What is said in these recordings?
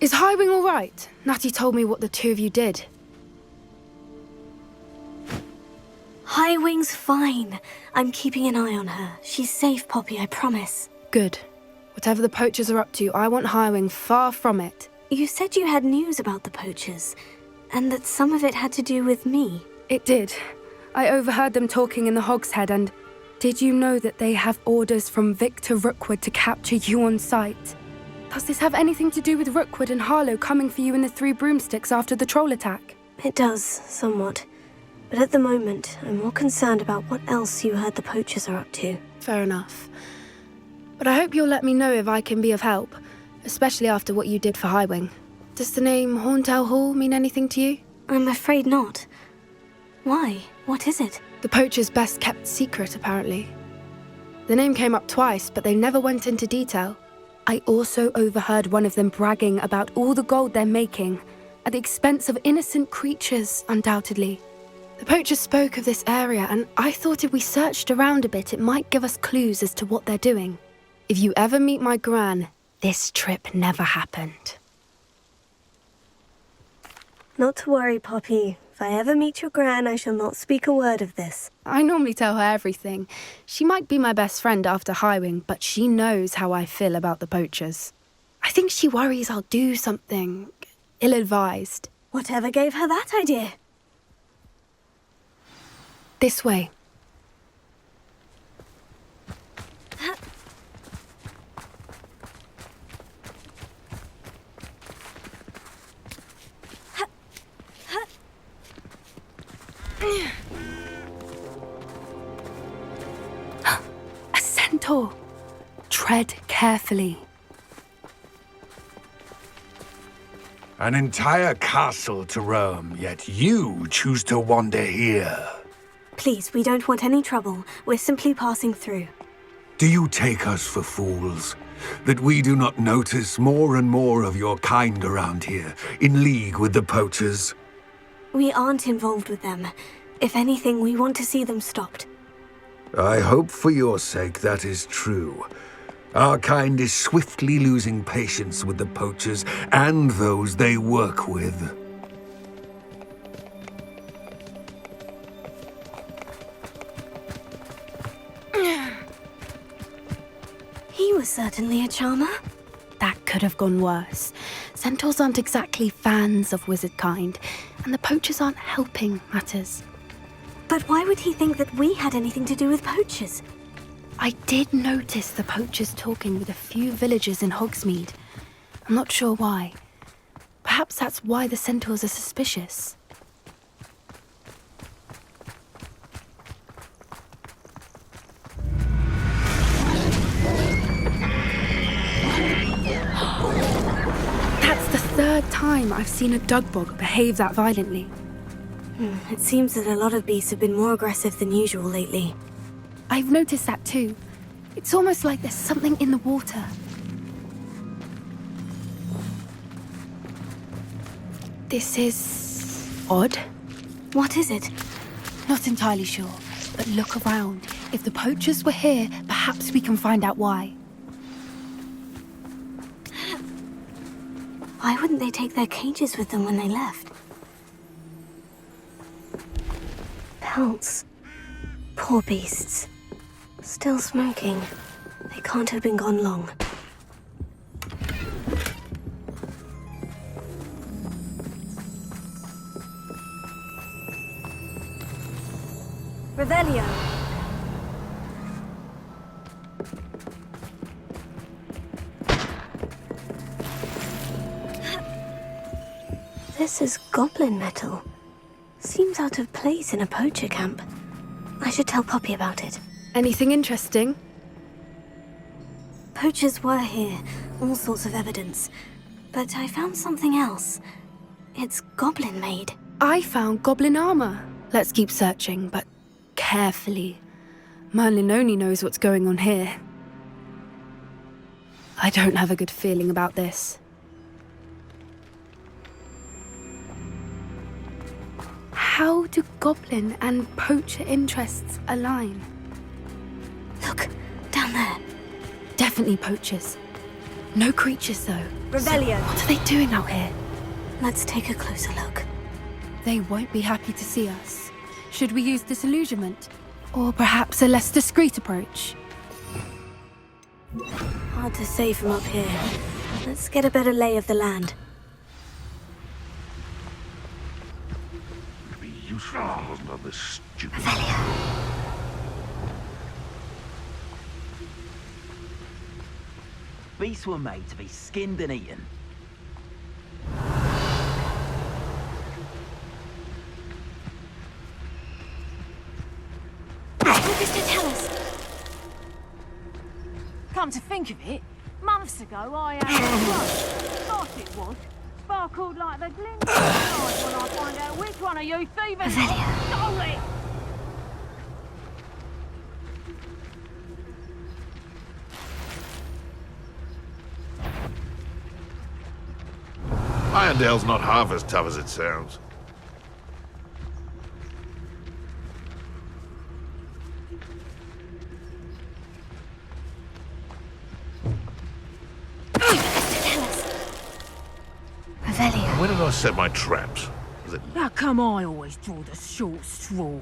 Is Highwing all right? Natty told me what the two of you did. Highwing's fine. I'm keeping an eye on her. She's safe, Poppy, I promise. Good. Whatever the poachers are up to, I want Highwing far from it. You said you had news about the poachers, and that some of it had to do with me. It did. I overheard them talking in the Hogshead, and did you know that they have orders from Victor Rookwood to capture you on sight? Does this have anything to do with Rookwood and Harlow coming for you in the Three Broomsticks after the troll attack? It does, somewhat. But at the moment, I'm more concerned about what else you heard the poachers are up to. Fair enough. But I hope you'll let me know if I can be of help, especially after what you did for Highwing. Does the name Horntail Hall mean anything to you? I'm afraid not. Why? What is it? The poachers' best-kept secret, apparently. The name came up twice, but they never went into detail. I also overheard one of them bragging about all the gold they're making, at the expense of innocent creatures, undoubtedly. The poachers spoke of this area, and I thought if we searched around a bit, it might give us clues as to what they're doing. If you ever meet my gran, this trip never happened. Not to worry, Poppy. If I ever meet your gran, I shall not speak a word of this. I normally tell her everything. She might be my best friend after Highwing, but she knows how I feel about the poachers. I think she worries I'll do something ill-advised. Whatever gave her that idea? This way. A centaur. Tread carefully. An entire castle to roam, yet you choose to wander here. Please, we don't want any trouble. We're simply passing through. Do you take us for fools? That we do not notice more and more of your kind around here, in league with the poachers? We aren't involved with them. If anything, we want to see them stopped. I hope for your sake that is true. Our kind is swiftly losing patience with the poachers and those they work with. He was certainly a charmer. That could have gone worse. Centaurs aren't exactly fans of wizard kind, and the poachers aren't helping matters. But why would he think that we had anything to do with poachers? I did notice the poachers talking with a few villagers in Hogsmeade. I'm not sure why. Perhaps that's why the centaurs are suspicious. That's the third time I've seen a dugbog behave that violently. It seems that a lot of beasts have been more aggressive than usual lately. I've noticed that too. It's almost like there's something in the water. This is odd. What is it? Not entirely sure, but look around. If the poachers were here, perhaps we can find out why. Why wouldn't they take their cages with them when they left? Pelts. Poor beasts. Still smoking. They can't have been gone long. Revelio. This is goblin metal. Seems out of place in a poacher camp. I should tell Poppy about it. Anything interesting? Poachers were here, all sorts of evidence. But I found something else. It's goblin-made. I found goblin armor. Let's keep searching, but carefully. Merlin only knows what's going on here. I don't have a good feeling about this. How do goblin and poacher interests align? Look, down there. Definitely poachers. No creatures, though. Revelio. So what are they doing out here? Let's take a closer look. They won't be happy to see us. Should we use disillusionment? Or perhaps a less discreet approach? Hard to say from up here. Let's get a better lay of the land. It'd be useful if he wasn't on this stupid... Beasts were made to be skinned and eaten. Come to think of it, months ago I had a thought it was. Sparkled like the glint of the eyes when I find out which one of you thievers stole it. Irondale's not half as tough as it sounds. Where did I set my traps? Was it... How come I always draw the short straw?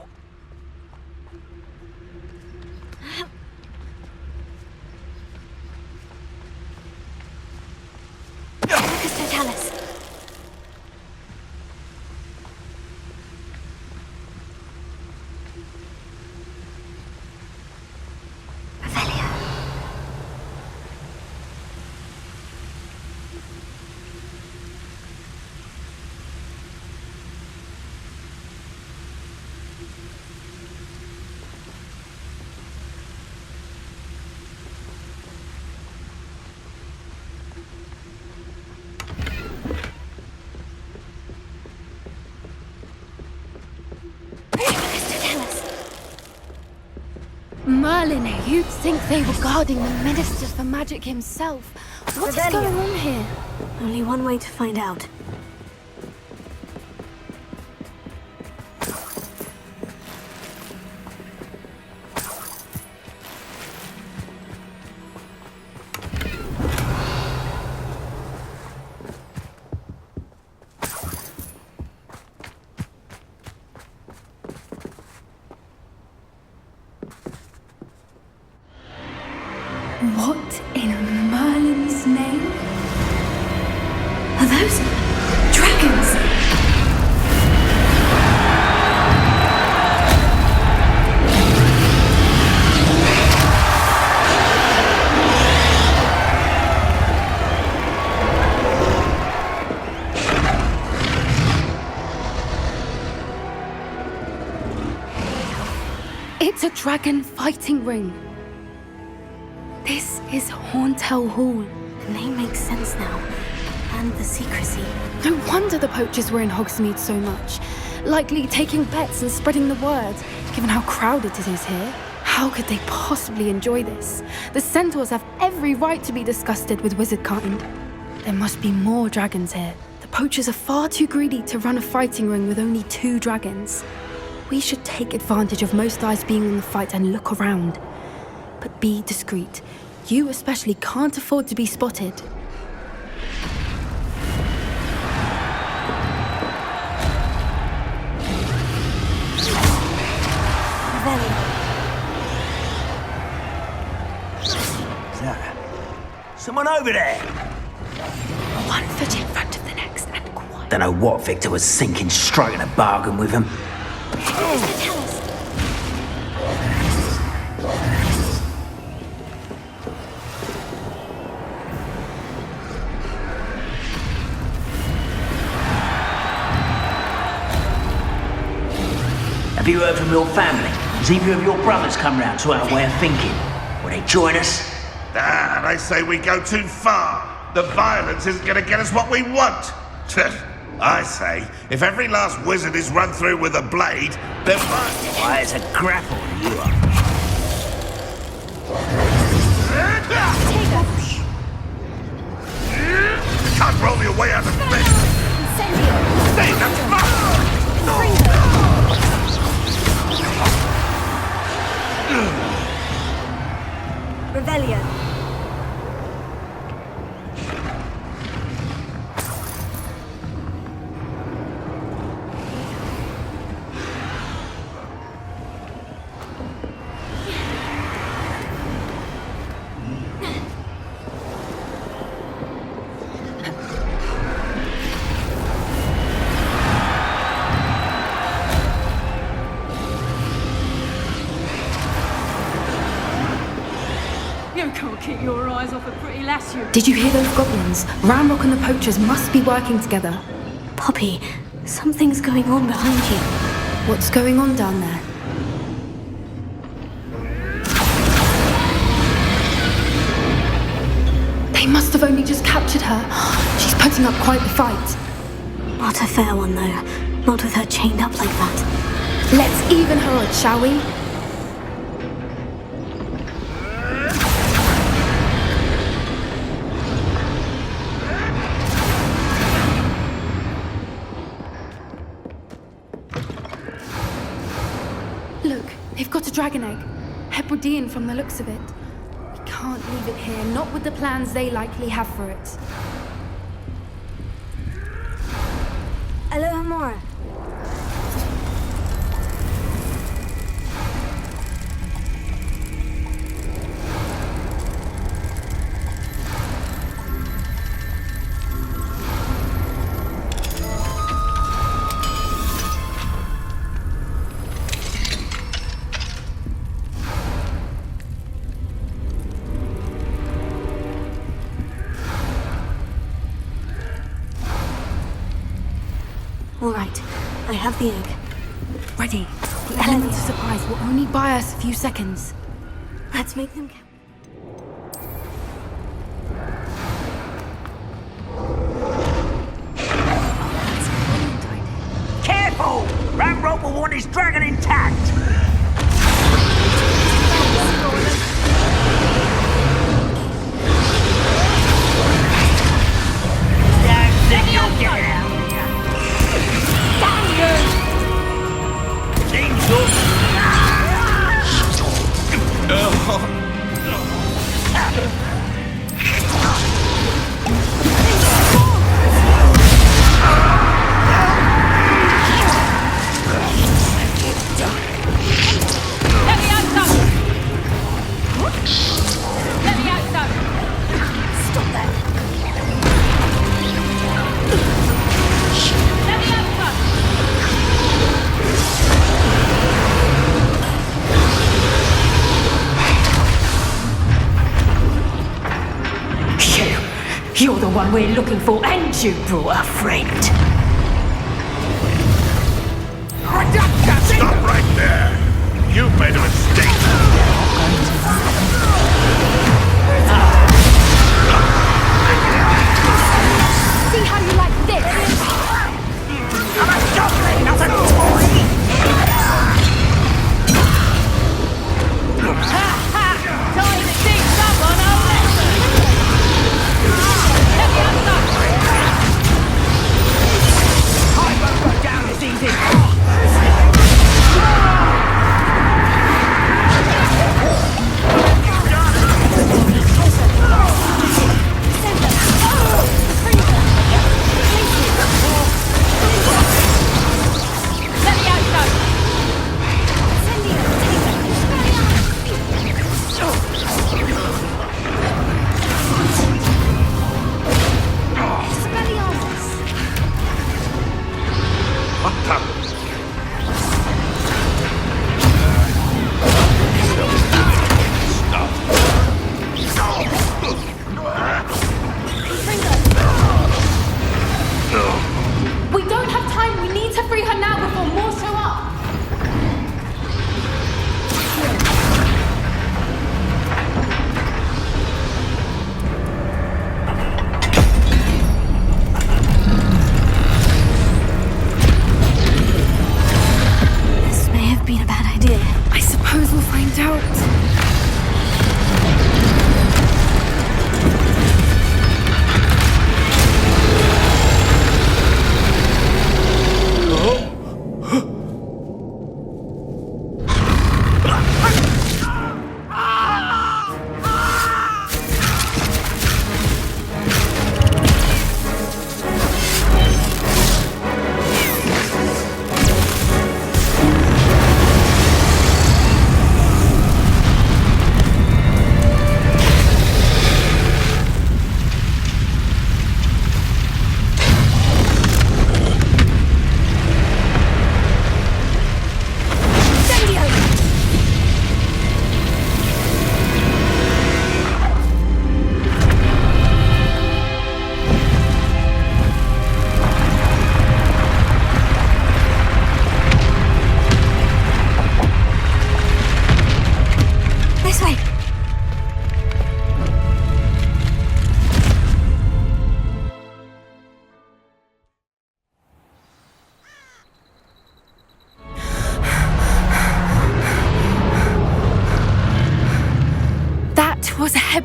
Merlin, you'd think they were guarding the Minister for Magic himself. What is going on here? Only one way to find out. What in Merlin's name? Are those dragons? It's a dragon fighting ring. This is Hauntel Hall. The name makes sense now. And the secrecy. No wonder the poachers were in Hogsmeade so much. Likely taking bets and spreading the word, given how crowded it is here. How could they possibly enjoy this? The centaurs have every right to be disgusted with wizardkind. There must be more dragons here. The poachers are far too greedy to run a fighting ring with only 2 dragons. We should take advantage of most eyes being on the fight and look around. But be discreet. You especially can't afford to be spotted. Someone over there! One foot in front of the next and quiet. Don't know what Victor was thinking, striking a bargain with him. Have you heard from your family? Has either of your brothers come round to our way of thinking? Will they join us? Ah, they say we go too far. The violence isn't going to get us what we want. I say, if every last wizard is run through with a blade, then Why, it's a grapple you are. You can't roll your way out of bed. Stay, that's fine. Revelio. eyes off a pretty lass you. Did you hear those goblins? Ramrock and the poachers must be working together. Poppy, something's going on behind you. What's going on down there? They must have only just captured her. She's putting up quite the fight. Not a fair one, though. Not with her chained up like that. Let's even her odds, shall we? Look, they've got a dragon egg. Hebridean from the looks of it. We can't leave it here, not with the plans they likely have for it. Alohomora. All right, I have the egg. Ready. The element of surprise will only buy us a few seconds. Let's make them count. Careful! Ramrock will want his dragon intact! Don't think you'll get out! You're the one we're looking for, and you brought a friend. Stop right there! You've made a mistake! See how you like this? I'm a goblin, not a toy! Time to teach someone a lesson. Let me outside. I won't go down as easy! Let me outside. What the? We don't have time. We need to free her now before more show up.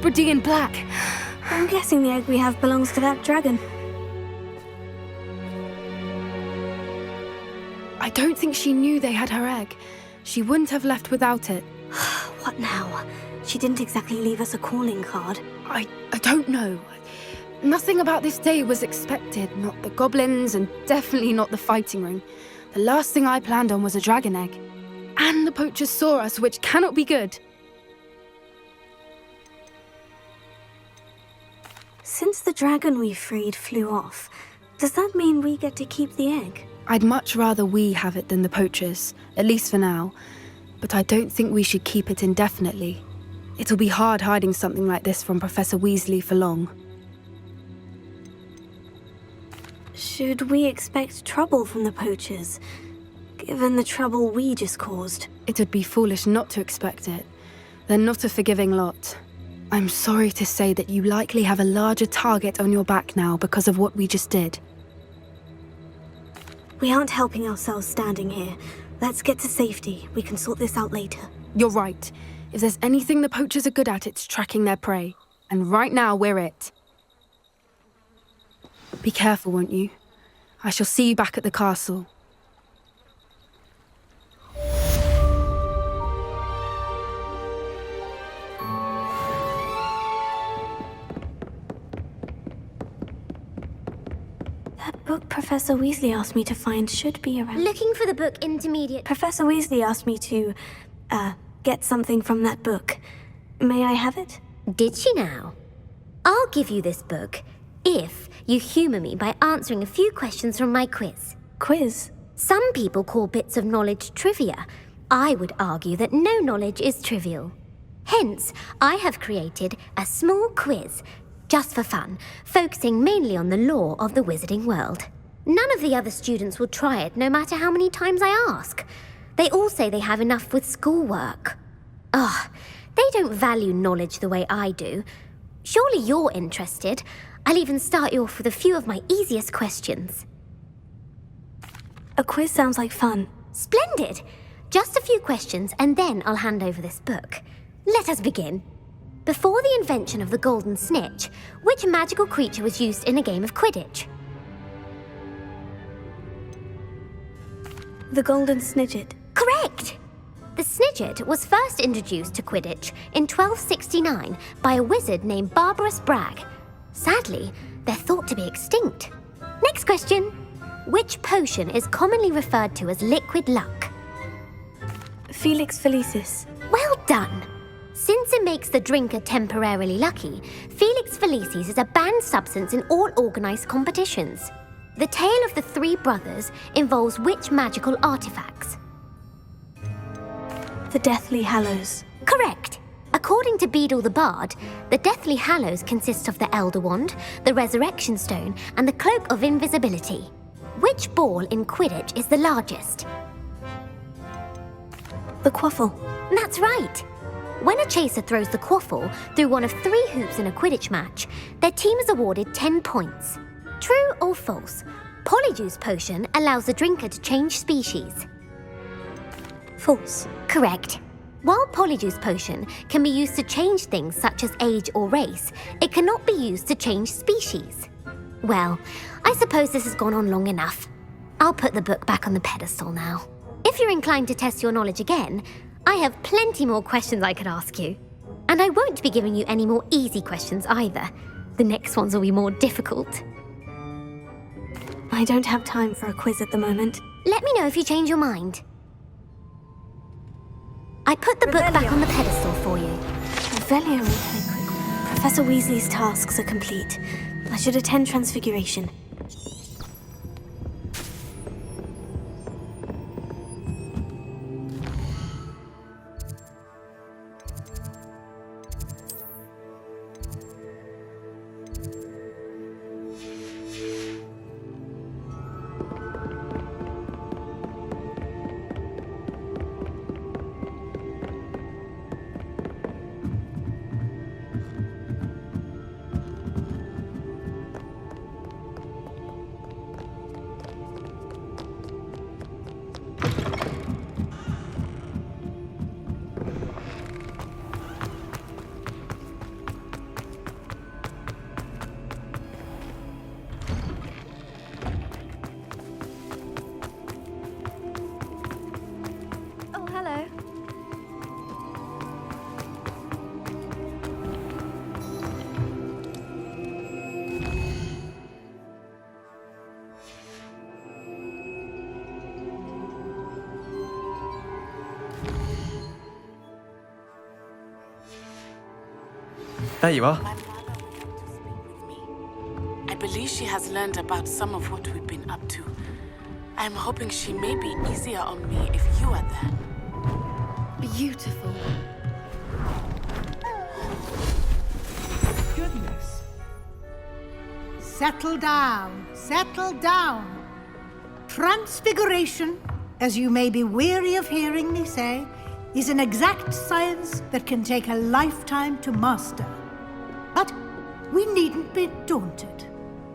Hebridean black. I'm guessing the egg we have belongs to that dragon. I don't think she knew they had her egg. She wouldn't have left without it. What now? She didn't exactly leave us a calling card. I don't know. Nothing about this day was expected. Not the goblins, and definitely not the fighting ring. The last thing I planned on was a dragon egg. And the poachers saw us, which cannot be good. Since the dragon we freed flew off, does that mean we get to keep the egg? I'd much rather we have it than the poachers, at least for now. But I don't think we should keep it indefinitely. It'll be hard hiding something like this from Professor Weasley for long. Should we expect trouble from the poachers, given the trouble we just caused? It would be foolish not to expect it. They're not a forgiving lot. I'm sorry to say that you likely have a larger target on your back now because of what we just did. We aren't helping ourselves standing here. Let's get to safety. We can sort this out later. You're right. If there's anything the poachers are good at, it's tracking their prey. And right now, we're it. Be careful, won't you? I shall see you back at the castle. That book Professor Weasley asked me to find should be around. Looking for the book Intermediate. Professor Weasley asked me to, get something from that book. May I have it? Did she now? I'll give you this book if you humour me by answering a few questions from my quiz. Quiz? Some people call bits of knowledge trivia. I would argue that no knowledge is trivial. Hence, I have created a small quiz, just for fun, focusing mainly on the lore of the wizarding world. None of the other students will try it, no matter how many times I ask. They all say they have enough with schoolwork. Ugh, they don't value knowledge the way I do. Surely you're interested. I'll even start you off with a few of my easiest questions. A quiz sounds like fun. Splendid! Just a few questions, and then I'll hand over this book. Let us begin. Before the invention of the golden snitch, which magical creature was used in a game of Quidditch? The golden snidget. Correct! The snidget was first introduced to Quidditch in 1269 by a wizard named Barbarous Bragg. Sadly, they're thought to be extinct. Next question. Which potion is commonly referred to as liquid luck? Felix Felicis. Well done! Since it makes the drinker temporarily lucky, Felix Felicis is a banned substance in all organised competitions. The tale of the three brothers involves which magical artifacts? The Deathly Hallows. Correct! According to Beedle the Bard, the Deathly Hallows consists of the Elder Wand, the Resurrection Stone, and the Cloak of Invisibility. Which ball in Quidditch is the largest? The Quaffle. That's right! When a chaser throws the quaffle through one of 3 hoops in a Quidditch match, their team is awarded 10 points. True or false? Polyjuice Potion allows the drinker to change species. False. Correct. While Polyjuice Potion can be used to change things such as age or race, it cannot be used to change species. Well, I suppose this has gone on long enough. I'll put the book back on the pedestal now. If you're inclined to test your knowledge again, I have plenty more questions I could ask you. And I won't be giving you any more easy questions either. The next ones will be more difficult. I don't have time for a quiz at the moment. Let me know if you change your mind. I put the book back on the pedestal for you. Revelio Requiem. Professor Weasley's tasks are complete. I should attend Transfiguration. There you are. My mother would like to speak with me. I believe she has learned about some of what we've been up to. I'm hoping she may be easier on me if you are there. Beautiful. Goodness. Settle down. Settle down. Transfiguration, as you may be weary of hearing me say, is an exact science that can take a lifetime to master. But we needn't be daunted.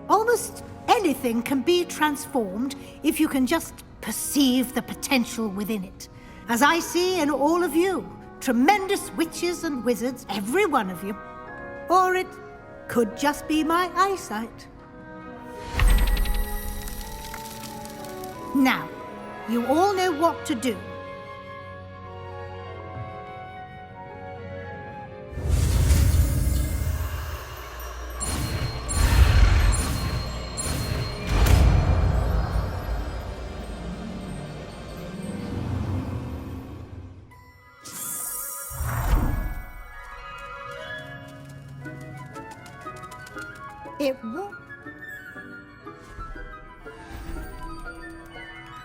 Almost anything can be transformed if you can just perceive the potential within it. As I see in all of you, tremendous witches and wizards, every one of you. Or it could just be my eyesight. Now, you all know what to do. It won't.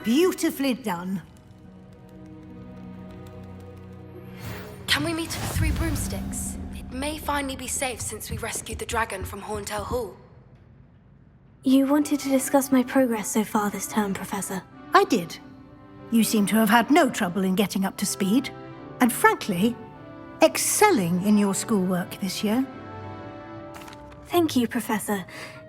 Beautifully done. Can we meet at the Three Broomsticks? It may finally be safe since we rescued the dragon from Horntail Hall. You wanted to discuss my progress so far this term, Professor. I did. You seem to have had no trouble in getting up to speed. And frankly, excelling in your schoolwork this year. Thank you, Professor.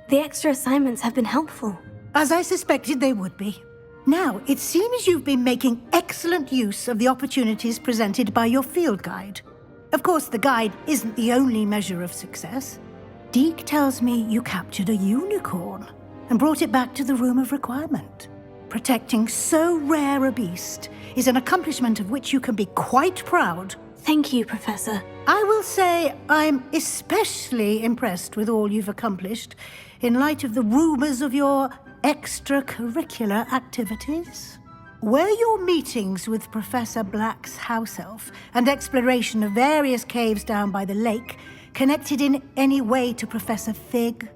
The extra assignments have been helpful. As I suspected they would be. Now, it seems you've been making excellent use of the opportunities presented by your field guide. Of course, the guide isn't the only measure of success. Deke tells me you captured a unicorn and brought it back to the Room of Requirement. Protecting so rare a beast is an accomplishment of which you can be quite proud. Thank you, Professor. I will say I'm especially impressed with all you've accomplished in light of the rumors of your extracurricular activities. Were your meetings with Professor Black's house elf and exploration of various caves down by the lake connected in any way to Professor Fig?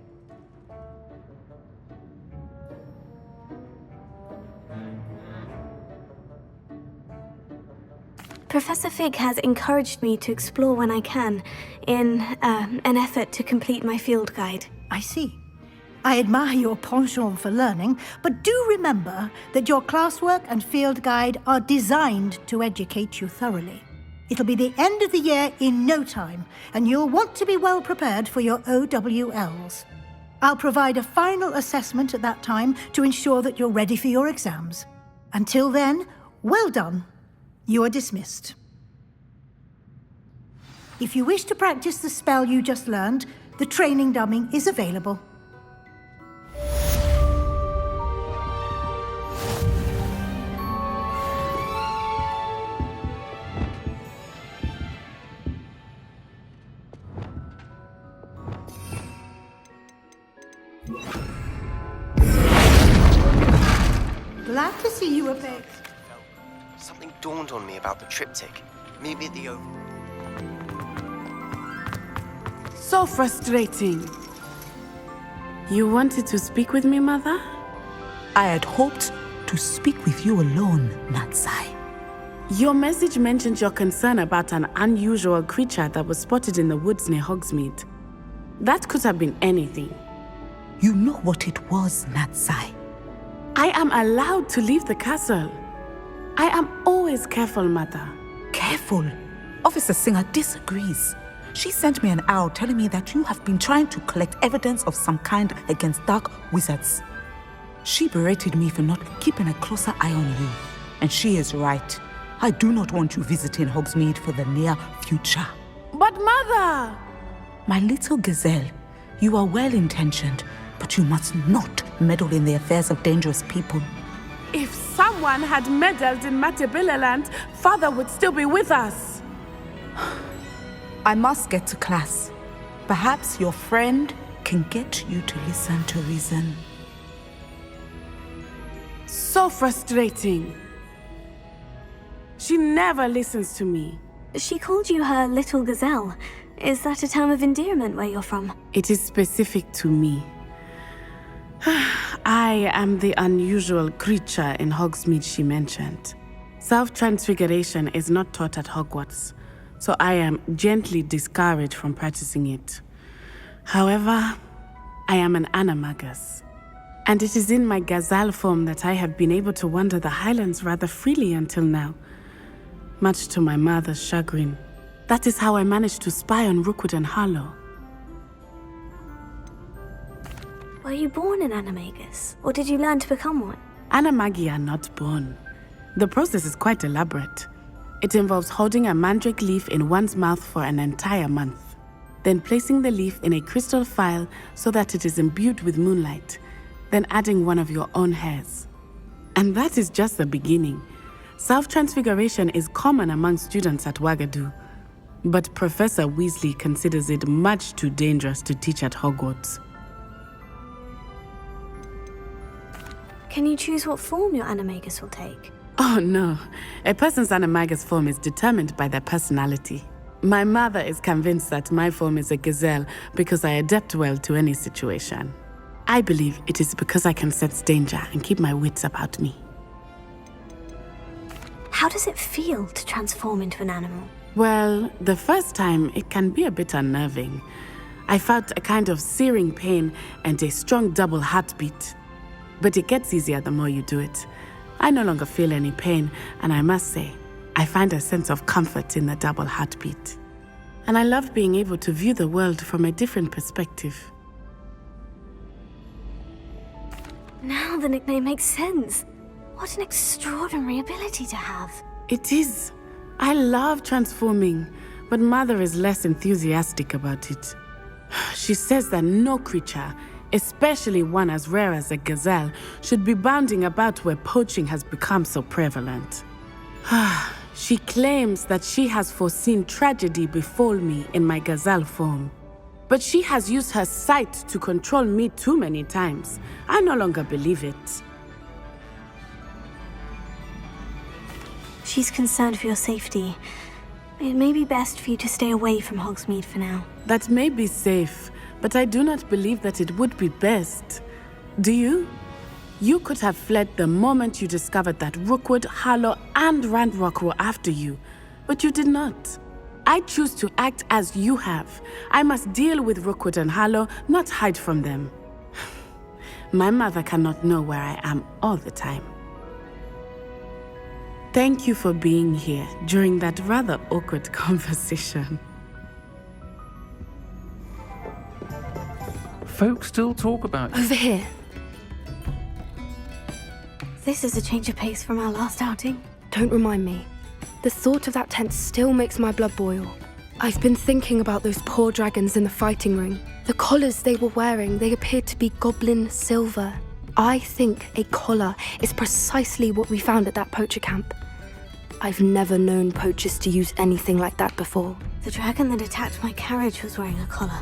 Professor Fig has encouraged me to explore when I can, in an effort to complete my field guide. I see. I admire your penchant for learning, but do remember that your classwork and field guide are designed to educate you thoroughly. It'll be the end of the year in no time, and you'll want to be well prepared for your OWLs. I'll provide a final assessment at that time to ensure that you're ready for your exams. Until then, well done. You are dismissed. If you wish to practice the spell you just learned, the training dummy is available. Glad to see you, Apex. Something dawned on me about the triptych. Meet me at the Oval. So frustrating. You wanted to speak with me, Mother? I had hoped to speak with you alone, Natsai. Your message mentioned your concern about an unusual creature that was spotted in the woods near Hogsmeade. That could have been anything. You know what it was, Natsai. I am allowed to leave the castle. I am always careful, Mother. Careful? Officer Singer disagrees. She sent me an owl telling me that you have been trying to collect evidence of some kind against dark wizards. She berated me for not keeping a closer eye on you. And she is right. I do not want you visiting Hogsmeade for the near future. But Mother! My little gazelle, you are well-intentioned, but you must not meddle in the affairs of dangerous people. If someone had meddled in Matabeleland, Father would still be with us. I must get to class. Perhaps your friend can get you to listen to reason. So frustrating. She never listens to me. She called you her little gazelle. Is that a term of endearment where you're from? It is specific to me. I am the unusual creature in Hogsmeade she mentioned. Self-transfiguration is not taught at Hogwarts, so I am gently discouraged from practicing it. However, I am an animagus, and it is in my gazelle form that I have been able to wander the Highlands rather freely until now, much to my mother's chagrin. That is how I managed to spy on Rookwood and Harlow. Were you born an animagus, or did you learn to become one? Animagi are not born. The process is quite elaborate. It involves holding a mandrake leaf in one's mouth for an entire month, then placing the leaf in a crystal phial so that it is imbued with moonlight, then adding one of your own hairs. And that is just the beginning. Self-transfiguration is common among students at Wagadu, but Professor Weasley considers it much too dangerous to teach at Hogwarts. Can you choose what form your animagus will take? Oh no, a person's animagus form is determined by their personality. My mother is convinced that my form is a gazelle because I adapt well to any situation. I believe it is because I can sense danger and keep my wits about me. How does it feel to transform into an animal? Well, the first time it can be a bit unnerving. I felt a kind of searing pain and a strong double heartbeat. But it gets easier the more you do it. I no longer feel any pain, and I must say, I find a sense of comfort in the double heartbeat. And I love being able to view the world from a different perspective. Now the nickname makes sense. What an extraordinary ability to have. It is. I love transforming, but Mother is less enthusiastic about it. She says that no creature, especially one as rare as a gazelle, should be bounding about where poaching has become so prevalent. She claims that she has foreseen tragedy befall me in my gazelle form. But she has used her sight to control me too many times. I no longer believe it. She's concerned for your safety. It may be best for you to stay away from Hogsmeade for now. That may be safe, but I do not believe that it would be best. Do you? You could have fled the moment you discovered that Rookwood, Harlow, and Ranrock were after you, but you did not. I choose to act as you have. I must deal with Rookwood and Harlow, not hide from them. My mother cannot know where I am all the time. Thank you for being here during that rather awkward conversation. Folks still talk about you. Over here. This is a change of pace from our last outing. Don't remind me. The thought of that tent still makes my blood boil. I've been thinking about those poor dragons in the fighting ring. The collars they were wearing, they appeared to be goblin silver. I think a collar is precisely what we found at that poacher camp. I've never known poachers to use anything like that before. The dragon that attacked my carriage was wearing a collar,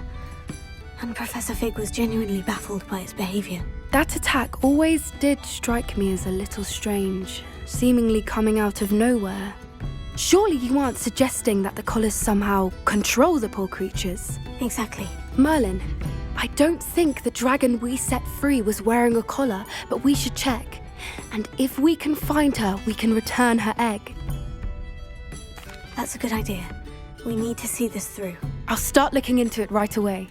and Professor Fig was genuinely baffled by its behavior. That attack always did strike me as a little strange, seemingly coming out of nowhere. Surely you aren't suggesting that the collars somehow control the poor creatures? Exactly. Merlin, I don't think the dragon we set free was wearing a collar, but we should check. And if we can find her, we can return her egg. That's a good idea. We need to see this through. I'll start looking into it right away.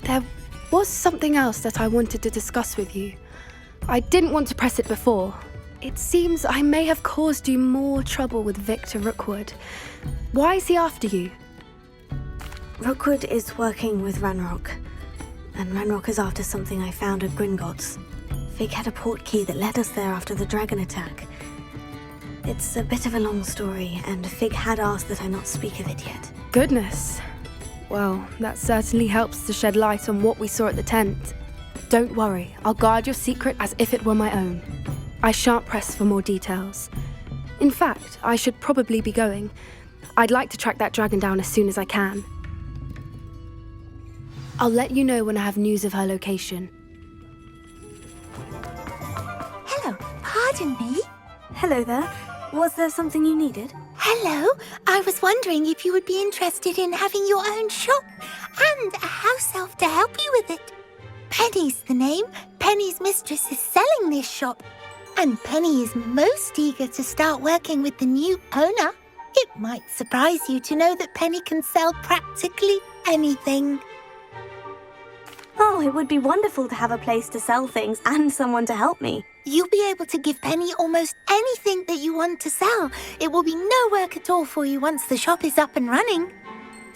There was something else that I wanted to discuss with you. I didn't want to press it before. It seems I may have caused you more trouble with Victor Rookwood. Why is he after you? Rookwood is working with Ranrock, and Ranrock is after something I found at Gringotts. Fig had a port key that led us there after the dragon attack. It's a bit of a long story, and Fig had asked that I not speak of it yet. Goodness. Well, that certainly helps to shed light on what we saw at the tent. Don't worry, I'll guard your secret as if it were my own. I shan't press for more details. In fact, I should probably be going. I'd like to track that dragon down as soon as I can. I'll let you know when I have news of her location. Hello, pardon me? Hello there. Was there something you needed? Hello, I was wondering if you would be interested in having your own shop and a house elf to help you with it. Penny's the name. Penny's mistress is selling this shop, and Penny is most eager to start working with the new owner. It might surprise you to know that Penny can sell practically anything. Oh, it would be wonderful to have a place to sell things and someone to help me. You'll be able to give Penny almost anything that you want to sell. It will be no work at all for you once the shop is up and running.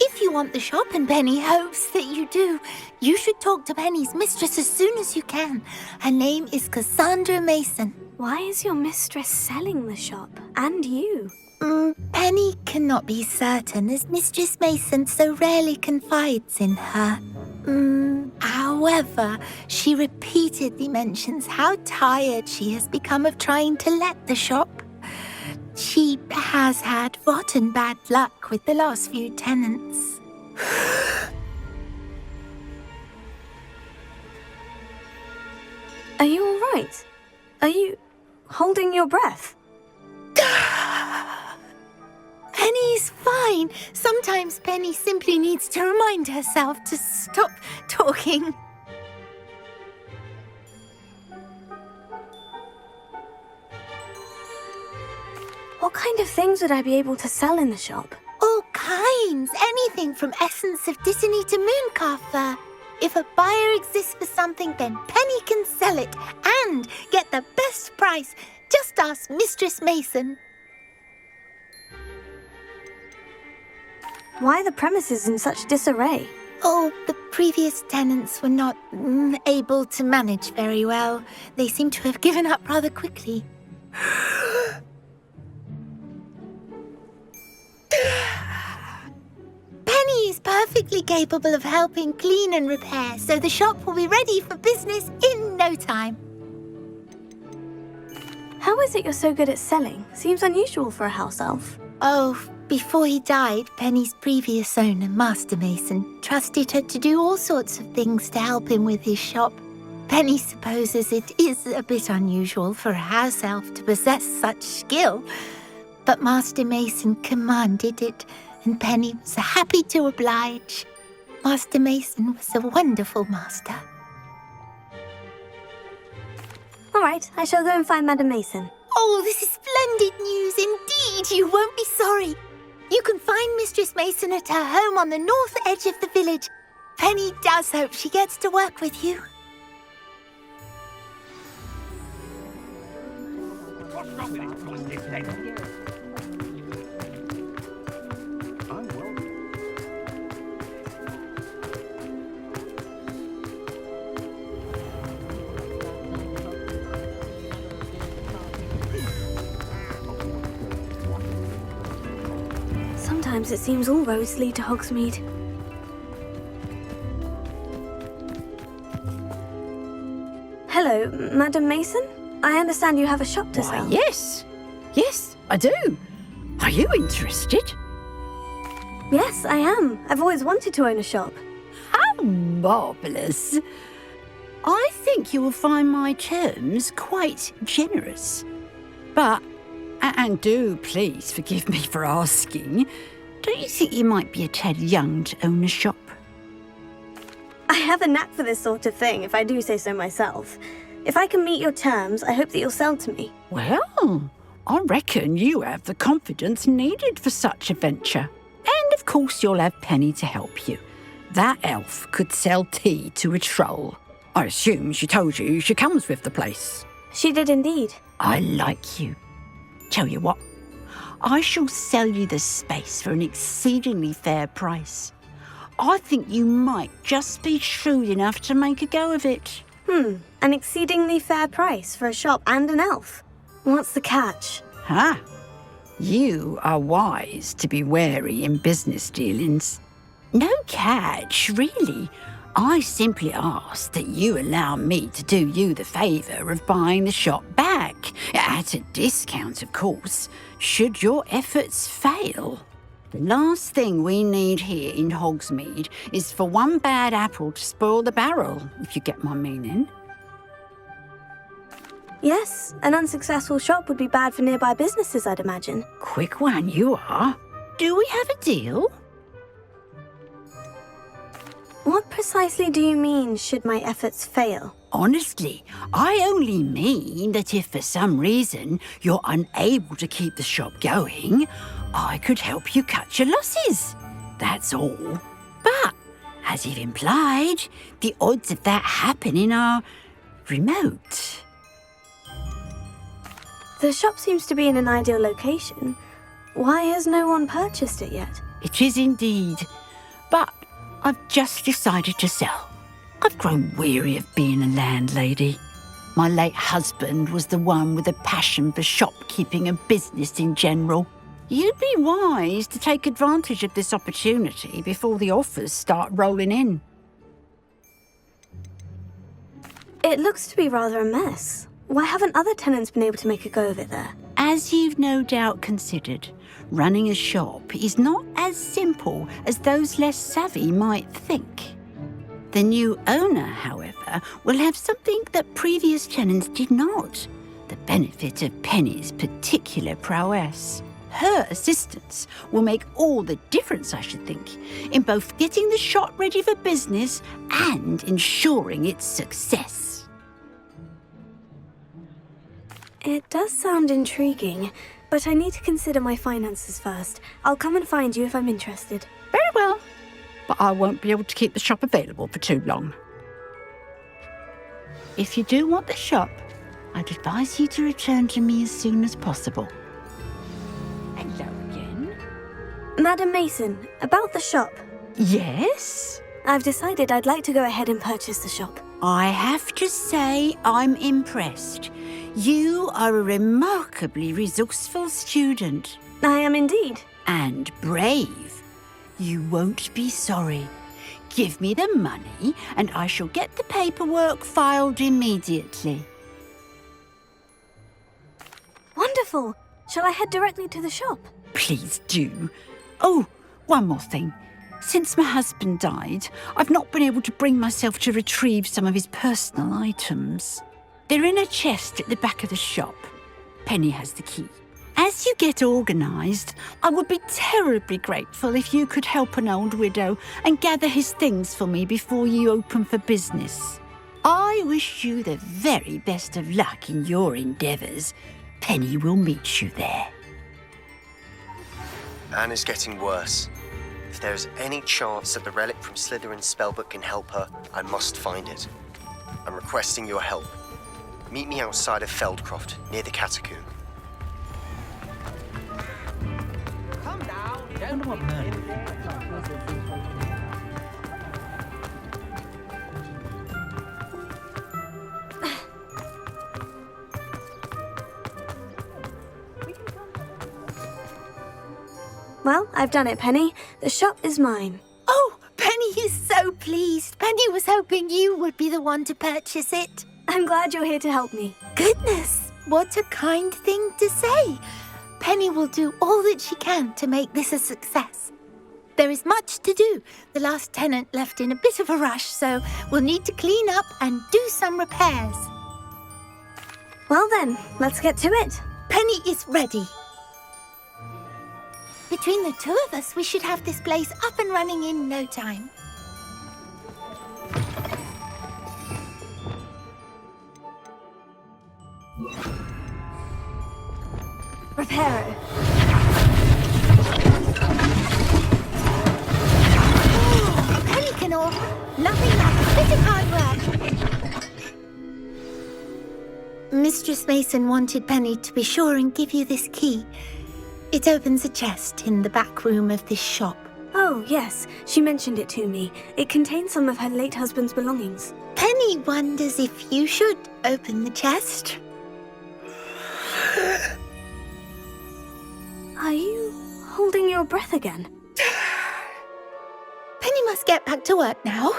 If you want the shop and Penny hopes that you do, you should talk to Penny's mistress as soon as you can. Her name is Cassandra Mason. Why is your mistress selling the shop? And you? Penny cannot be certain, as Mistress Mason so rarely confides in her. However, she repeatedly mentions how tired she has become of trying to let the shop. She has had rotten bad luck with the last few tenants. Are you all right? Are you holding your breath? Penny's fine. Sometimes Penny simply needs to remind herself to stop talking. What kind of things would I be able to sell in the shop? All kinds. Anything from essence of Dittany to mooncalf fur. If a buyer exists for something, then Penny can sell it and get the best price. Just ask Mistress Mason. Why are the premises in such disarray? Oh, the previous tenants were not able to manage very well. They seem to have given up rather quickly. Penny is perfectly capable of helping clean and repair, so the shop will be ready for business in no time. How is it you're so good at selling? Seems unusual for a house elf. Oh, before he died, Penny's previous owner, Master Mason, trusted her to do all sorts of things to help him with his shop. Penny supposes it is a bit unusual for a house elf to possess such skill, but Master Mason commanded it, and Penny was happy to oblige. Master Mason was a wonderful master. All right, I shall go and find Madam Mason. Oh, this is splendid news indeed. You won't be sorry. You can find Mistress Mason at her home on the north edge of the village. Penny does hope she gets to work with you. What's wrong with it, busted head? Sometimes it seems all roads lead to Hogsmeade. Hello, Madam Mason? I understand you have a shop to sell. Yes, I do. Are you interested? Yes, I am. I've always wanted to own a shop. How marvellous. I think you will find my terms quite generous. But, and do please forgive me for asking, don't you think you might be a tad young to own a shop? I have a knack for this sort of thing, if I do say so myself. If I can meet your terms, I hope that you'll sell to me. Well, I reckon you have the confidence needed for such a venture. And of course you'll have Penny to help you. That elf could sell tea to a troll. I assume she told you she comes with the place. She did indeed. I like you. Tell you what, I shall sell you the space for an exceedingly fair price. I think you might just be shrewd enough to make a go of it. An exceedingly fair price for a shop and an elf. What's the catch? You are wise to be wary in business dealings. No catch, really. I simply ask that you allow me to do you the favour of buying the shop back, at a discount, of course, should your efforts fail. The last thing we need here in Hogsmeade is for one bad apple to spoil the barrel, if you get my meaning. Yes, an unsuccessful shop would be bad for nearby businesses, I'd imagine. Quick one, you are. Do we have a deal? What precisely do you mean, should my efforts fail? Honestly, I only mean that if for some reason you're unable to keep the shop going, I could help you cut your losses. That's all. But, as you've implied, the odds of that happening are remote. The shop seems to be in an ideal location. Why has no one purchased it yet? It is indeed. But I've just decided to sell. I've grown weary of being a landlady. My late husband was the one with a passion for shopkeeping and business in general. You'd be wise to take advantage of this opportunity before the offers start rolling in. It looks to be rather a mess. Why haven't other tenants been able to make a go of it there? As you've no doubt considered, running a shop is not as simple as those less savvy might think. The new owner, however, will have something that previous tenants did not, the benefit of Penny's particular prowess. Her assistance will make all the difference, I should think, in both getting the shop ready for business and ensuring its success. It does sound intriguing, but I need to consider my finances first. I'll come and find you if I'm interested. Very well. But I won't be able to keep the shop available for too long. If you do want the shop, I'd advise you to return to me as soon as possible. Hello again. Madam Mason, about the shop. Yes? I've decided I'd like to go ahead and purchase the shop. I have to say I'm impressed. You are a remarkably resourceful student. I am indeed. And brave. You won't be sorry. Give me the money and I shall get the paperwork filed immediately. Wonderful. Shall I head directly to the shop? Please do. Oh, one more thing. Since my husband died, I've not been able to bring myself to retrieve some of his personal items. They're in a chest at the back of the shop. Penny has the key. As you get organised, I would be terribly grateful if you could help an old widow and gather his things for me before you open for business. I wish you the very best of luck in your endeavours. Penny will meet you there. Anne is getting worse. If there is any chance that the relic from Slytherin's spellbook can help her, I must find it. I'm requesting your help. Meet me outside of Feldcroft, near the catacomb. I wonder what Merlin Well, I've done it, Penny. The shop is mine. Oh, Penny is so pleased. Penny was hoping you would be the one to purchase it. I'm glad you're here to help me. Goodness, what a kind thing to say. Penny will do all that she can to make this a success. There is much to do. The last tenant left in a bit of a rush, so we'll need to clean up and do some repairs. Well then, let's get to it. Penny is ready. Between the two of us, we should have this place up and running in no time. Reparo. Penny can all. Nothing like a bit of hard work. Mistress Mason wanted Penny to be sure and give you this key. It opens a chest in the back room of this shop. Oh, yes. She mentioned it to me. It contains some of her late husband's belongings. Penny wonders if you should open the chest. Are you holding your breath again? Penny must get back to work now.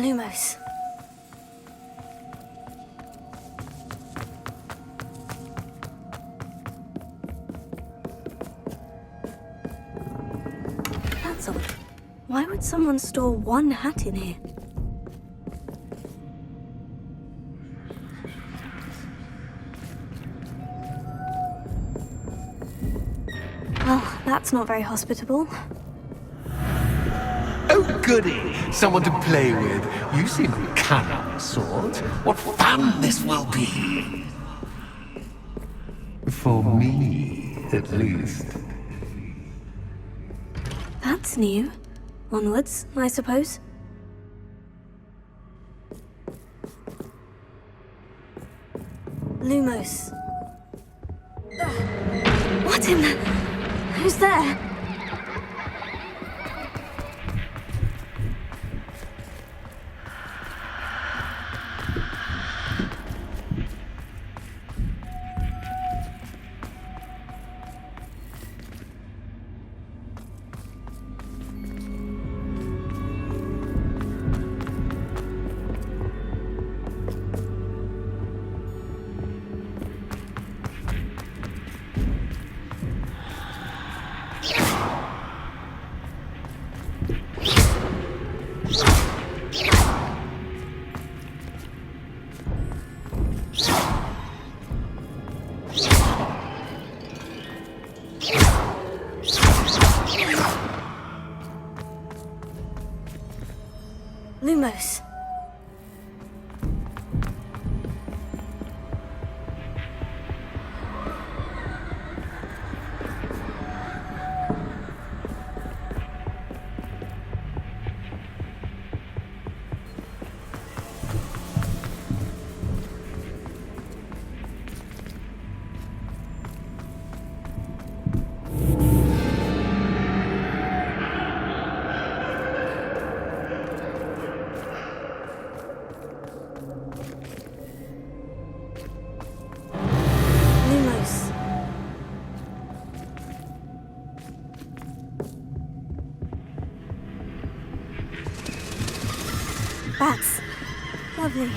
Lumos. That's odd. Why would someone store one hat in here? Well, that's not very hospitable. Oh, goody! Someone to play with. You seem a cunning sort. What fun this will be! For me, at least. That's new. Onwards, I suppose. Lumos. What in the... Who's there? Lumos. Bats. Lovely.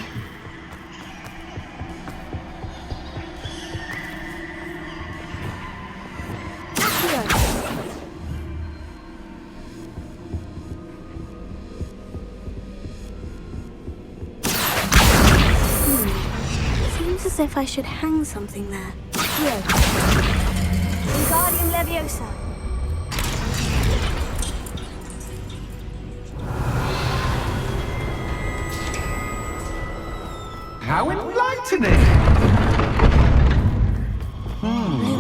Seems as if I should hang something there. Here. Wingardium Leviosa. How enlightening!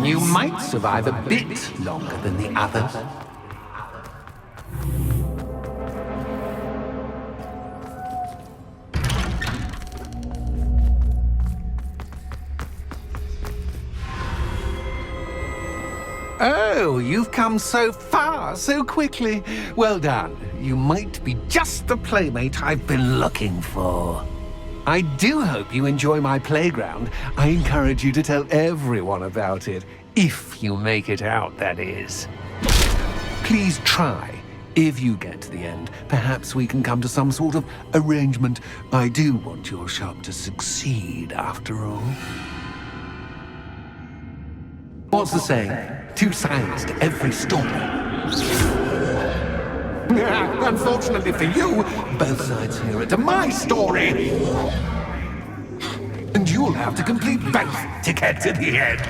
You might survive a bit longer than the others. Oh, you've come so far so quickly. Well done. You might be just the playmate I've been looking for. I do hope you enjoy my playground. I encourage you to tell everyone about it. If you make it out, that is. Please try. If you get to the end, perhaps we can come to some sort of arrangement. I do want your shop to succeed, after all. What's the saying? 2 sides to every story. Unfortunately for you, both sides hear it to my story. And you'll have to complete both to get to the end.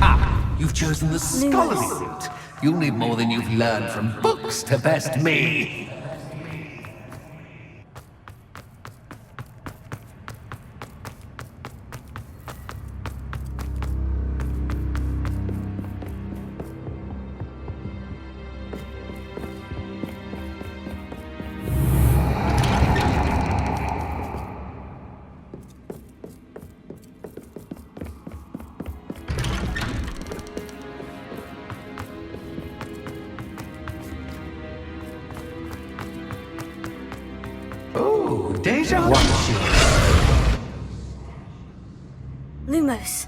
Ah, you've chosen the scholarly route. You'll need more than you've learned from books to best me. Deja vu. Lumos.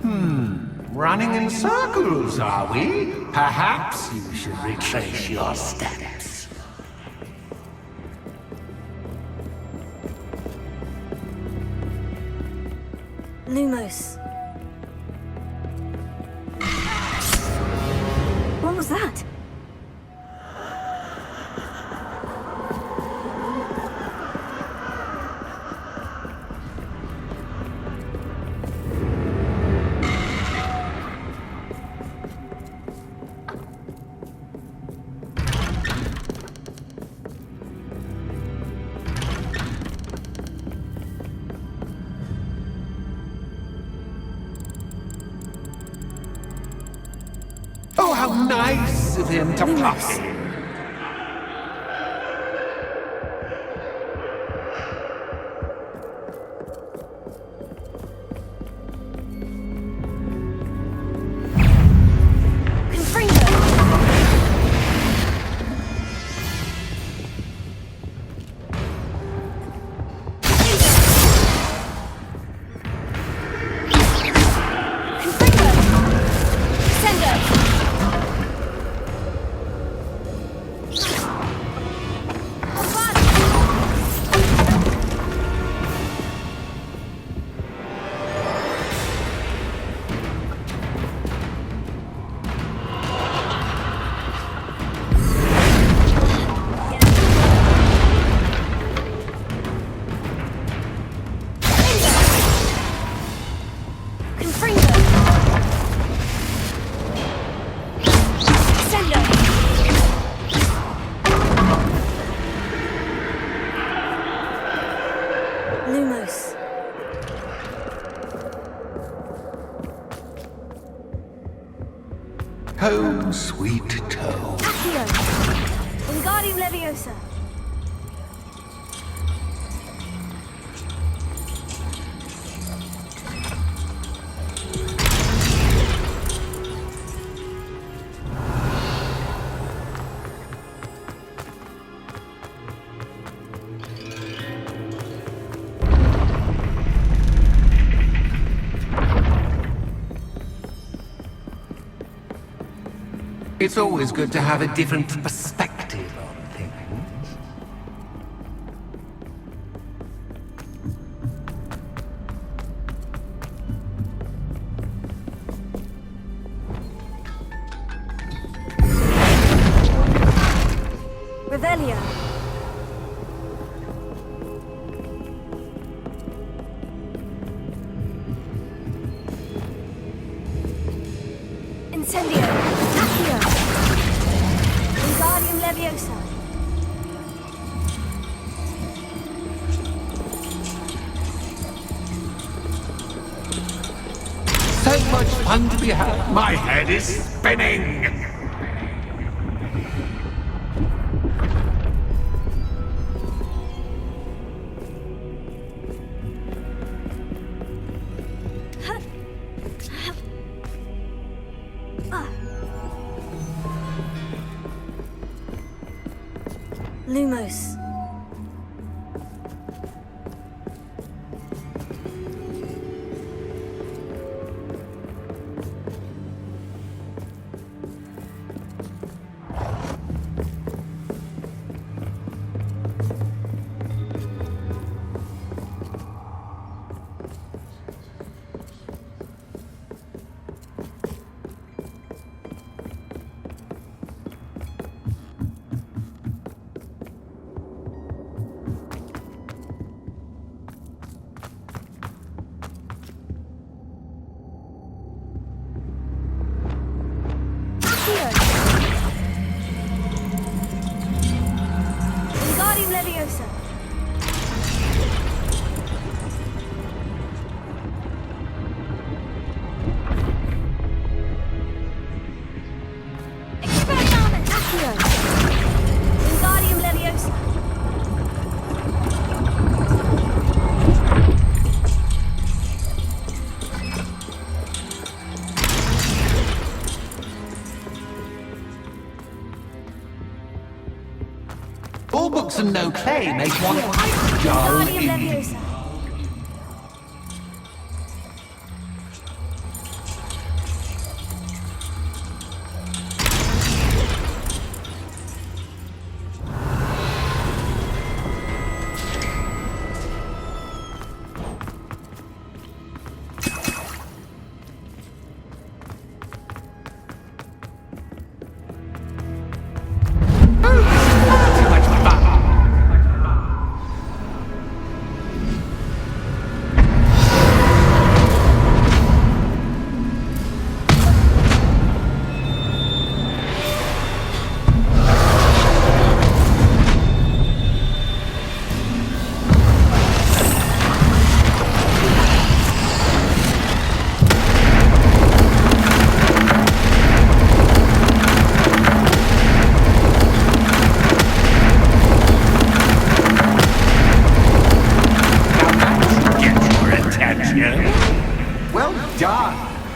Running in circles, are we? Perhaps you should retrace your steps. Lumos. What was that? Oh, how nice of him to pop in. Lumos. Home, sweet toe. Accio. Wingardium Leviosa. It's always good to have a different perspective on things. Revelio. Incendio. Accio. Wingardium Leviosa. So much fun to be had. My head is spinning. Lumos. Wingardium Leviosa. Expelliarmus. Accio. Wingardium Leviosa. All books and no play make one quite dull Wingardium indeed. Leviosa.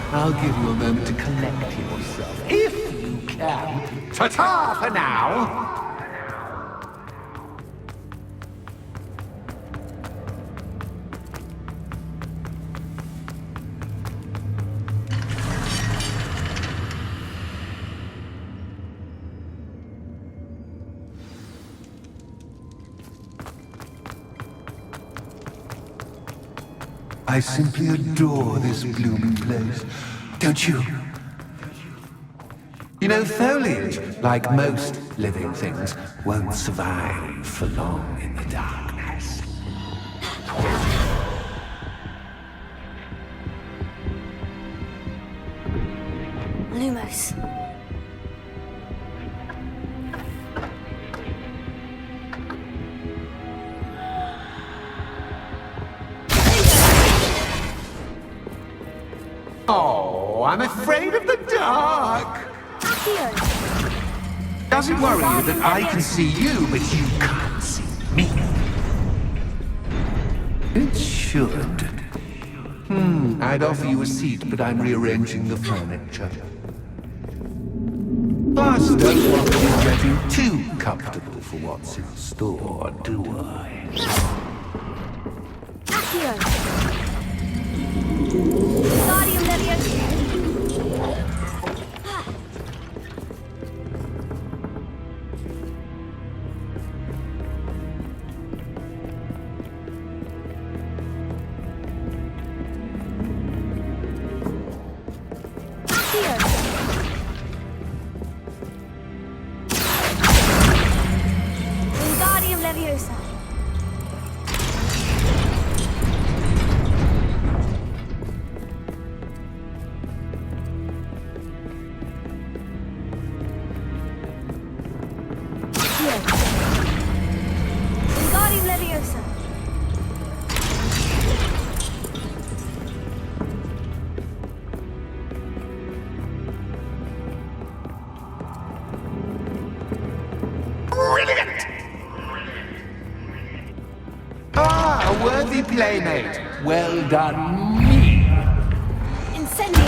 I'll give you a moment to collect yourself, if you can. Ta-ta for now! I simply adore this blooming place, don't you? You know, foliage, like most living things, won't survive for long in the darkness. Lumos. Oh, I'm afraid of the dark. Does it worry you that I can see you, but you can't see me? It should. I'd offer you a seat, but I'm rearranging the furniture. Plus, don't want to be getting too comfortable for what's in store, do I? A worthy playmate. Well done, me. Incendio!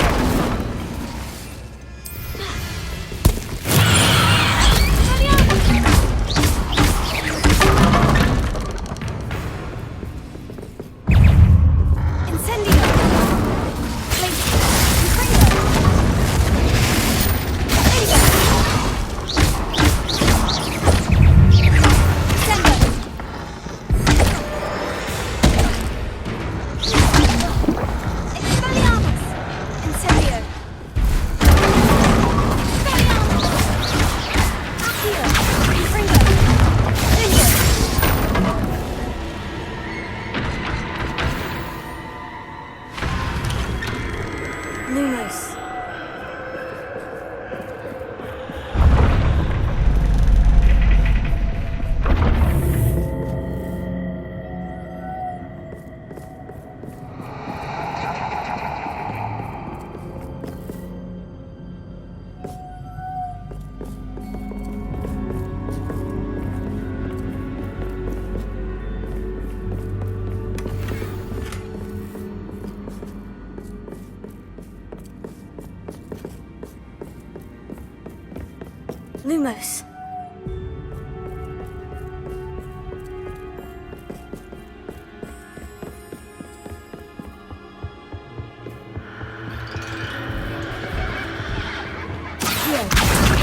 Lumos.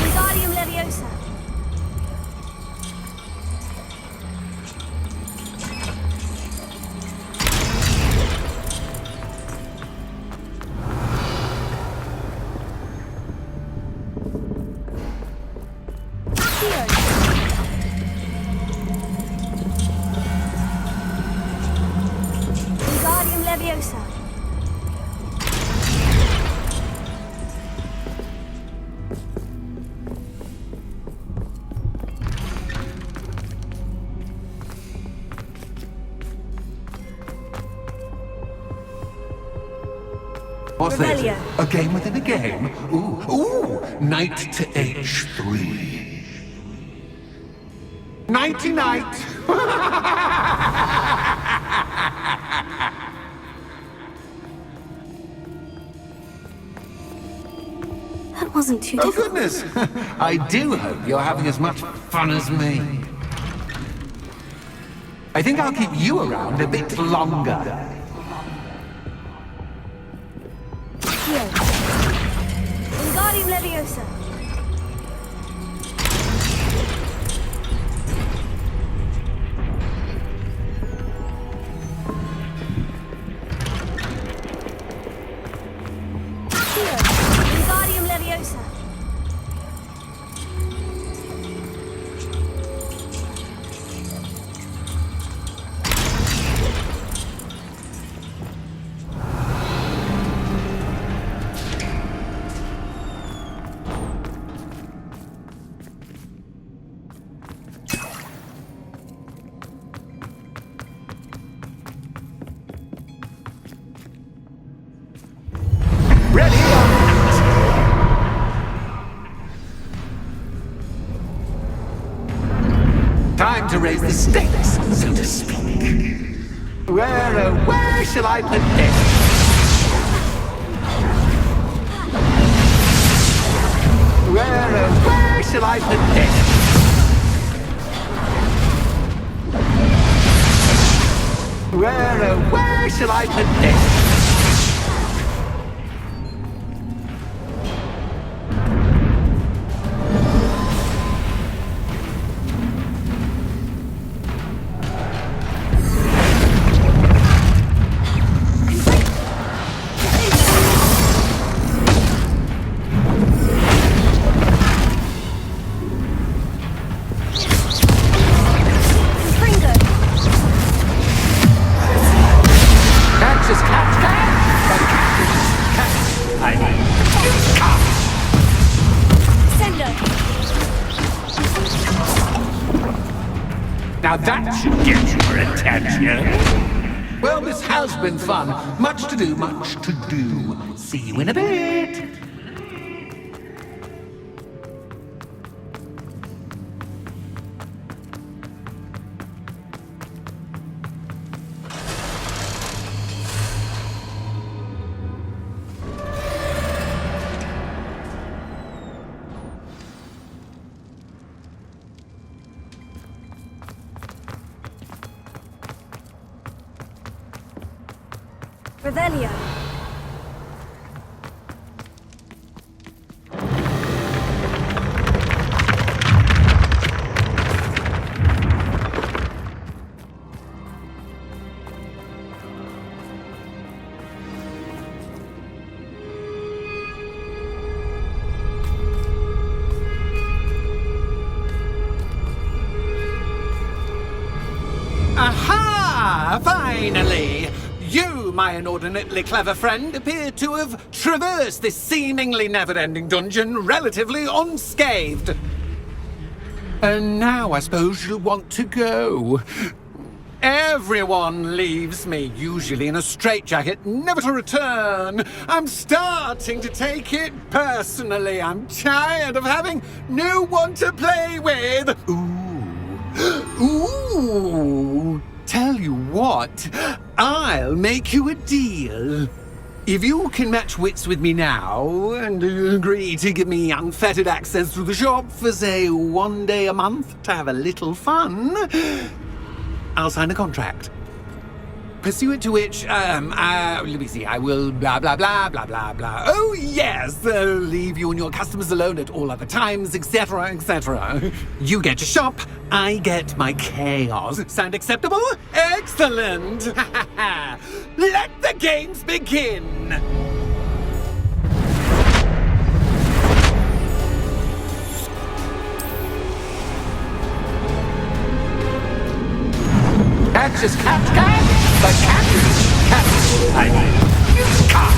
Wingardium Leviosa. Wingardium Leviosa. What's this? A game within a game? Ooh, knight to H3. Nighty-night! That wasn't too Oh, difficult. goodness! I do hope you're having as much fun as me. I think I'll keep you around a bit longer. Wingardium Leviosa. Wingardium Leviosa. Ready? Time to raise the stakes, so to speak. Where shall I put this? Where shall I put this? Where shall I put this? Now that should get your attention. Well, this has been fun. Much to do, much to do. See you in a bit. Revelio. Aha! Finally! You, my inordinately clever friend, appear to have traversed this seemingly never-ending dungeon relatively unscathed. And now I suppose you'll want to go. Everyone leaves me, usually in a straitjacket, never to return. I'm starting to take it personally. I'm tired of having no one to play with. Ooh. Tell you what, I'll make you a deal. If you can match wits with me now and agree to give me unfettered access to the shop for, say, 1 day a month to have a little fun, I'll sign a contract. Pursuant to which, let me see, I will blah, blah, blah, blah, blah, blah. Oh, yes, leave you and your customers alone at all other times, etc., etc. You get your shop, I get my chaos. Sound acceptable? Excellent! Let the games begin! Catch is cat, but cat is cat. I mean, cat.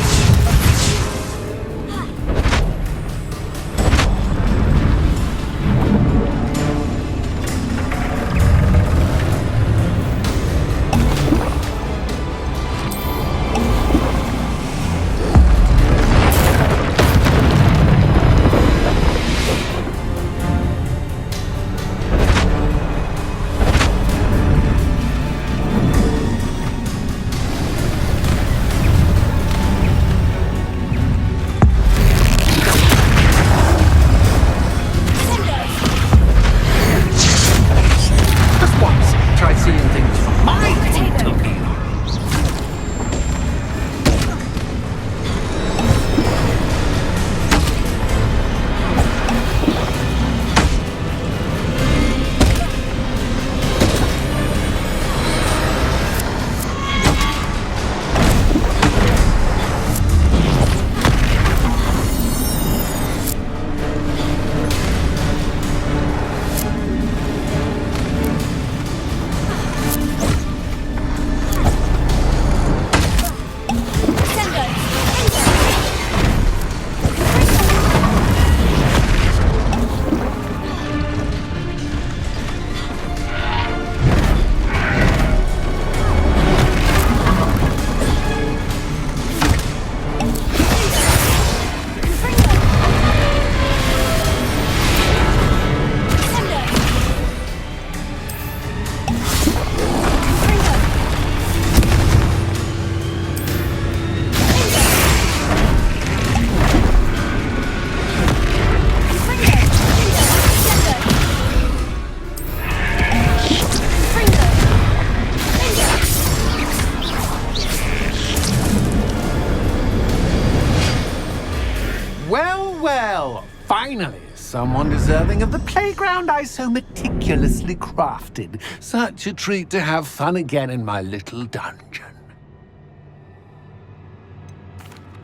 well, finally, someone deserving of the playground I so meticulously crafted. Such a treat to have fun again in my little dungeon.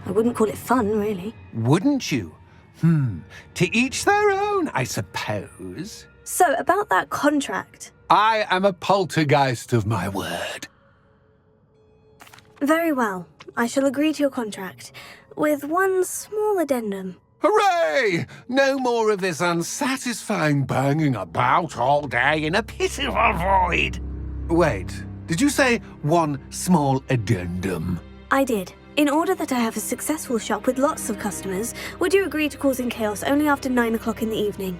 I wouldn't call it fun, really. Wouldn't you? To each their own, I suppose. So, about that contract. I am a poltergeist of my word. Very well. I shall agree to your contract, with one small addendum. Hooray! No more of this unsatisfying banging about all day in a pitiful void. Wait, did you say one small addendum? I did. In order that I have a successful shop with lots of customers, would you agree to causing chaos only after 9 o'clock in the evening?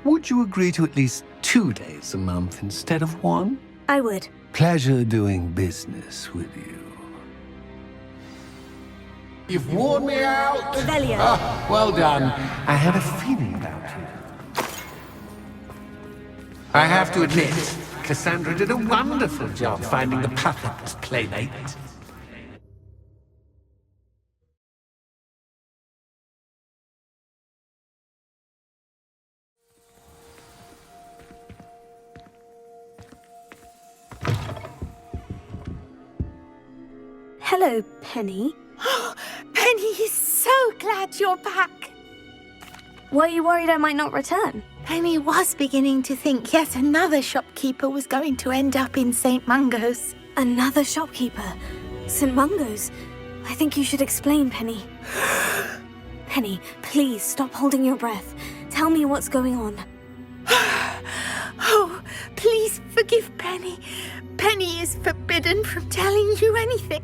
Would you agree to at least 2 days a month instead of 1? I would. Pleasure doing business with you. You've worn me out! Revelio. Ah, well done. I had a feeling about you. I have to admit, Cassandra did a wonderful job finding the perfect playmate. Hello, Penny. Penny is so glad you're back. Were you worried I might not return? Penny was beginning to think yet another shopkeeper was going to end up in St. Mungo's. Another shopkeeper? St. Mungo's? I think you should explain, Penny. Penny, please stop holding your breath. Tell me what's going on. Oh, please forgive Penny. Penny is forbidden from telling you anything.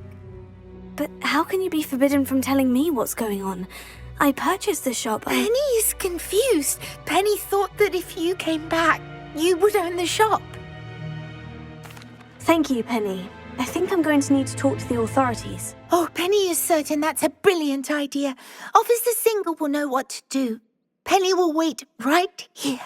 But how can you be forbidden from telling me what's going on? I purchased the shop. Penny is confused. Penny thought that if you came back, you would own the shop. Thank you, Penny. I think I'm going to need to talk to the authorities. Oh, Penny is certain that's a brilliant idea. Officer Singer will know what to do. Penny will wait right here.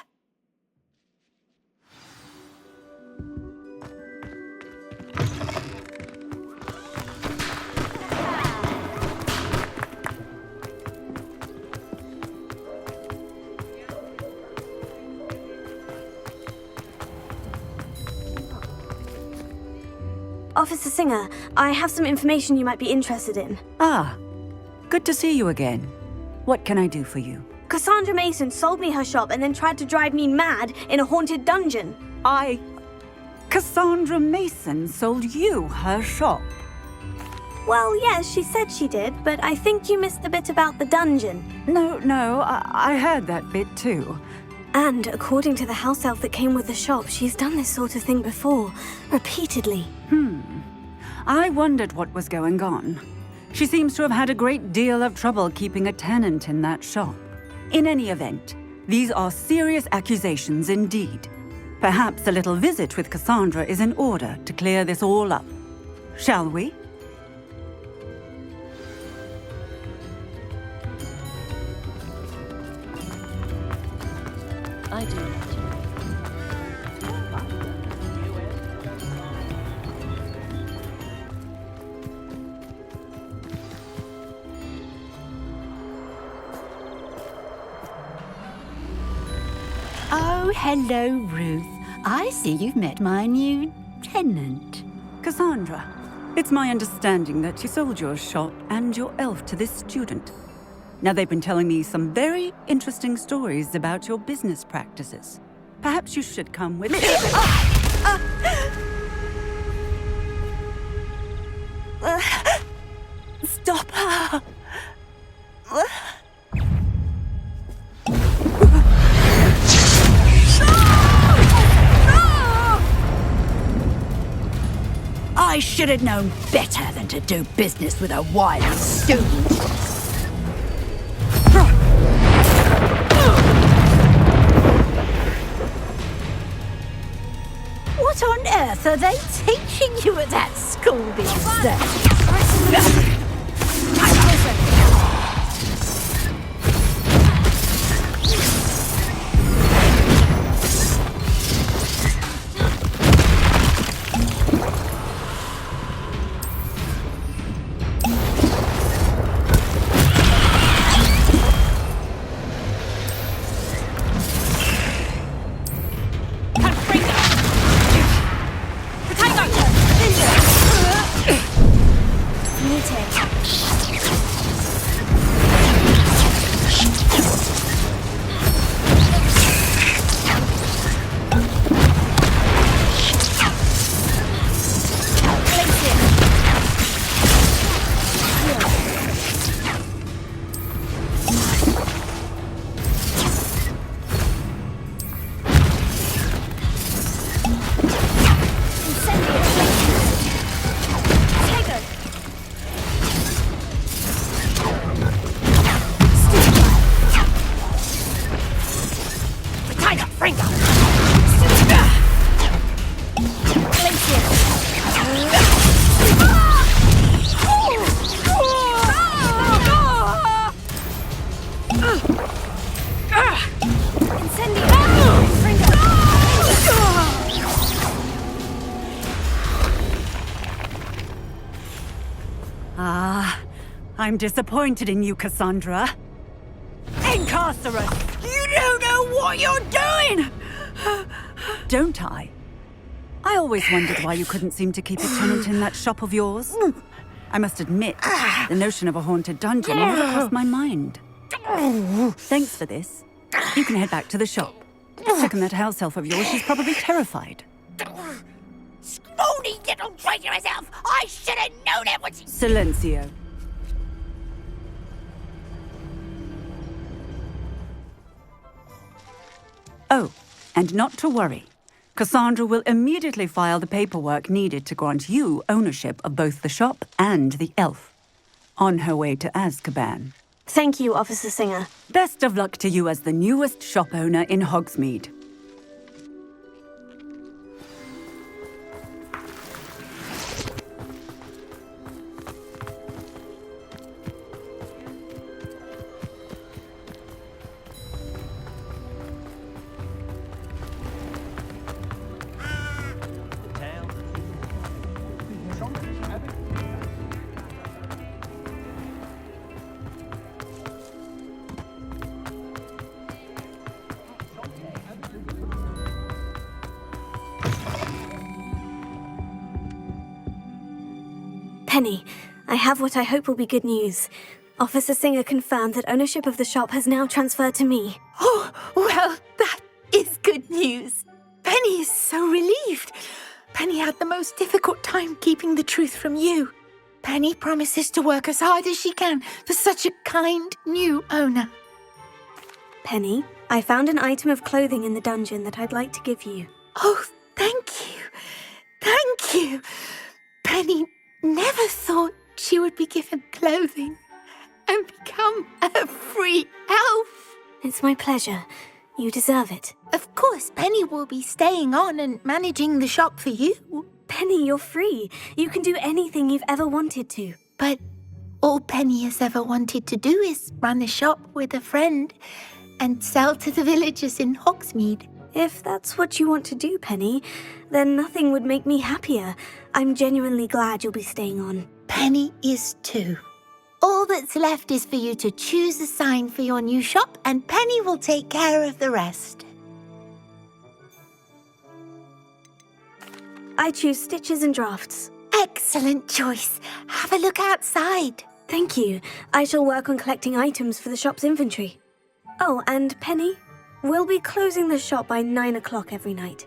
Officer Singer, I have some information you might be interested in. Ah, good to see you again. What can I do for you? Cassandra Mason sold me her shop and then tried to drive me mad in a haunted dungeon. Cassandra Mason sold you her shop? Well, yes, she said she did, but I think you missed the bit about the dungeon. No, I heard that bit too. And according to the house elf that came with the shop, she's done this sort of thing before, repeatedly. I wondered what was going on. She seems to have had a great deal of trouble keeping a tenant in that shop. In any event, these are serious accusations indeed. Perhaps a little visit with Cassandra is in order to clear this all up. Shall we? I do. Oh, hello, Ruth. I see you've met my new tenant. Cassandra, it's my understanding that you sold your shop and your elf to this student. Now, they've been telling me some very interesting stories about your business practices. Perhaps you should come with me. Stop her! I should have known better than to do business with a wild student. What on earth are they teaching you at that school these days? Ah, I'm disappointed in you, Cassandra. Incarcerate! You don't know what you're doing! Don't I? I always wondered why you couldn't seem to keep a tenant in that shop of yours. I must admit, the notion of a haunted dungeon never crossed my mind. Thanks for this. You can head back to the shop. Check on that house elf of yours, she's probably terrified. Scrawny little traitorous elf! I should have known it was... Silencio. Oh, and not to worry. Cassandra will immediately file the paperwork needed to grant you ownership of both the shop and the elf. On her way to Azkaban. Thank you, Officer Singer. Best of luck to you as the newest shop owner in Hogsmeade. Penny, I have what I hope will be good news. Officer Singer confirmed that ownership of the shop has now transferred to me. Oh, well, that is good news. Penny is so relieved. Penny had the most difficult time keeping the truth from you. Penny promises to work as hard as she can for such a kind new owner. Penny, I found an item of clothing in the dungeon that I'd like to give you. Oh, thank you. Thank you. Penny never thought she would be given clothing and become a free elf. It's my pleasure. You deserve it. Of course, Penny will be staying on and managing the shop for you. Penny, you're free. You can do anything you've ever wanted to. But all Penny has ever wanted to do is run a shop with a friend and sell to the villagers in Hogsmeade. If that's what you want to do, Penny, then nothing would make me happier. I'm genuinely glad you'll be staying on. Penny is too. All that's left is for you to choose a sign for your new shop, and Penny will take care of the rest. I choose stitches and drafts. Excellent choice. Have a look outside. Thank you. I shall work on collecting items for the shop's inventory. Oh, and Penny, we'll be closing the shop by 9 o'clock every night.